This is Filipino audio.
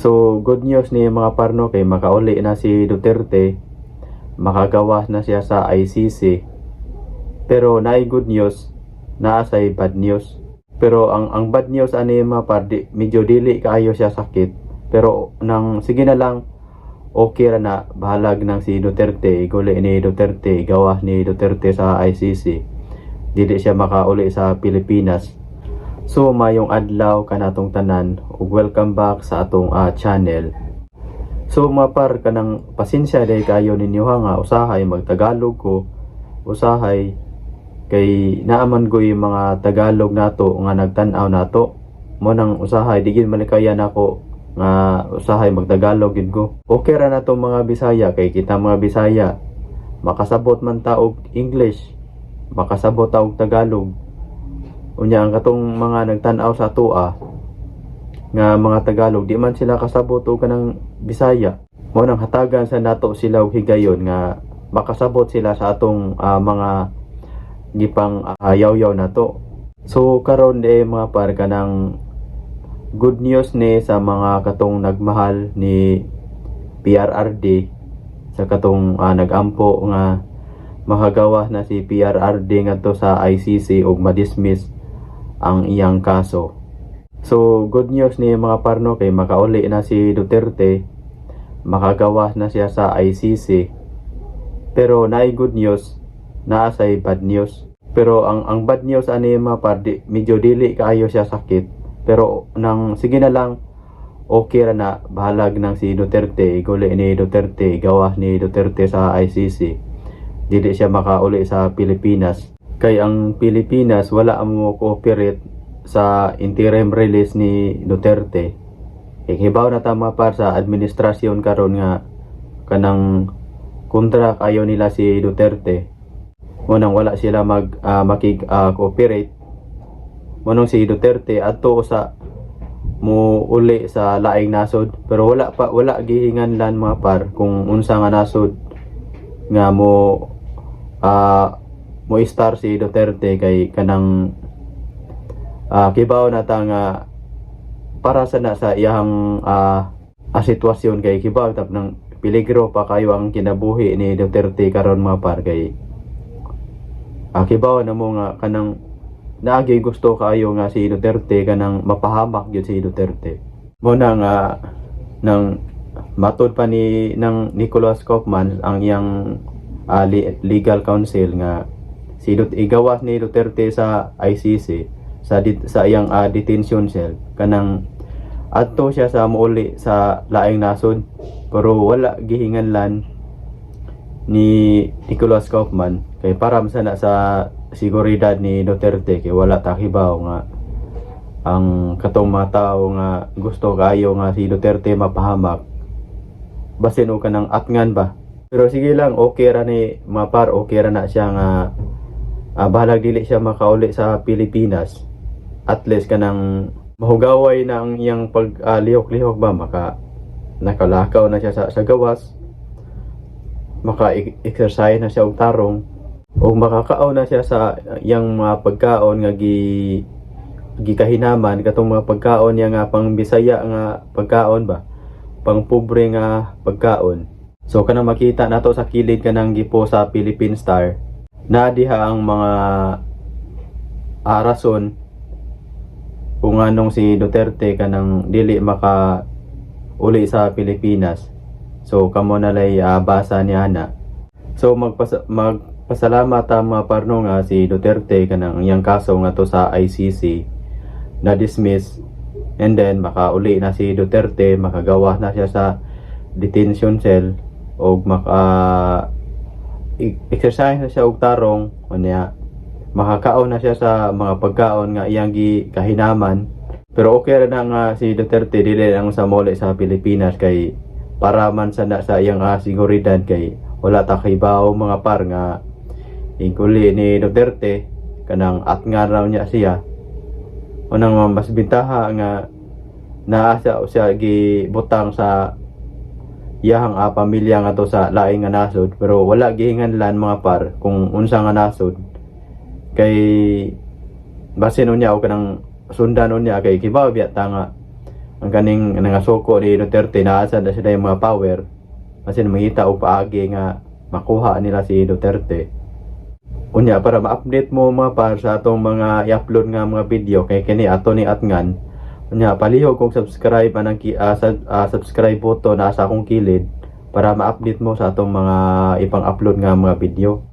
So good news ni mga parno kay makauli na si Duterte, makagawas na siya sa ICC. Pero naay good news, naa say bad news. Pero ang bad news ani mga par, medyo dili kaayo siya sakit. Pero nang sige na lang, okay ra na, bahalag ng si Duterte, iguli ni Duterte, gawas ni Duterte sa ICC. Dili siya makauli sa Pilipinas. So mayong adlaw kanatong tanan ug welcome back sa atong channel. So mga par, kanang pasensya day kayo ninyo nga usahay magtagalog ko, usahay kay naaman ko yung mga Tagalog nato nga nagtan-aw nato. Mo nang usahay digin malikayan ako nga usahay magtagalog gid ko. Okay ra nato mga Bisaya kay kita mga Bisaya makasabot man ta og English, makasabot ta og Tagalog. Unya ang katong mga nagtan-aw sa atoa nga mga Tagalog, di man sila kasabot og kanang Bisaya. Mo nang hatagan sa nato sila og higayon nga makasabot sila sa atong mga gipang yaw-yaw nato. So karon mga par, kanang good news ni sa mga katong nagmahal ni PRRD, sa katong nagampo nga makagawas na si PRRD ngadto sa ICC ug madismiss ang iyang kaso. So good news ni mga parno kay makauli na si Duterte, makagawas na siya sa ICC. Pero naay good news, naa say bad news. Pero ang bad news ani mga par, medyo dili kaayo siya sakit. Pero nang sige na lang, okay ra na, bahalag ng si Duterte, iguli ni Duterte, gawas ni Duterte sa ICC. Dili siya makauli sa Pilipinas. Kay ang Pilipinas wala mo cooperate sa interim release ni Duterte. Hibaw na ta mga par sa administrasyon karon nga kanang kontra kayo nila si Duterte. Munang wala sila makig-cooperate. Munang si Duterte adto sa mo uli sa laing nasod, pero wala gihinganlan mga par kung unsa nga nasod nga mo star si Duterte. Kay kanang kibaw na ta nga para sana sa iyang sitwasyon, kay kibaw tap ng peligro pa kayo ang kinabuhi ni Duterte karon mga par. Kay kibaw na mo nga kanang naagi gusto kayo nga si Duterte kanang mapahamak gyud si Duterte. Mo na nga nang matud pa ni ng Nicholas Kaufman ang iyang legal counsel nga si igawas ni Duterte sa ICC sa iyang detention cell, kanang adto siya sa muuli sa laing nasod. Pero wala gihinganlan ni Nicholas Kaufman kay para sana sa seguridad ni Duterte, kay wala takibaw nga ang katong mga tao nga gusto kayo nga si Duterte mapahamak basin o kanang atngan ba. Pero sige lang, okay ra ni mga par, okay ra na siya nga bahalag dili siya makauli sa Pilipinas. At least kanang mahugaway na ang iyang paglihok-lihok ba, nakalakaw na siya sa gawas, maka-exercise na siya og tarong, o makakaon na siya sa iyang mga pagkaon nga gikahinaman, katong mga pagkaon niya nga pang Bisaya nga pagkaon ba, pang pobre nga pagkaon. So kanang makita nato sa kilid kanang gipo sa Philippine Star na diha ang mga rason kung anong si Duterte kanang dili maka uli sa Pilipinas. So kamo nalay basa niya na. So magpasalamat ang mga parno nga si Duterte kanang iyang kaso nga to sa ICC na dismiss, and then makauli na si Duterte, makagawa na siya sa detention cell o exercise na siya og tarong, unya makakaon na siya sa mga pagkaon nga iyang gikahinaman. Pero okay ra na nga si Duterte dili lang sa mole sa Pilipinas, kay para man sana sa iyang seguridad, kay wala ta kibaw mga par nga iguli ni Duterte kanang atngan raw niya siya. Unang mas bintaha nga naasa siya gibutang sa iyang pamilya nga to sa laing nga nasod, pero wala gihinganlan mga par kung unsa nga nasod. Kay basin unya o kanang sundan unya, kay kibaw biya ta nga ang kaning nangasuko ni Duterte na asa na sila yung mga power kasi mangita og paagi nga makuha nila si Duterte. Unya para ma-update mo mga par sa atong mga i-upload nga mga video kay kini ato ni Atngan. Unya palihog kung subscribe anang subscribe button na sa akong kilid para ma-update mo sa atong mga ipang-upload nga mga video.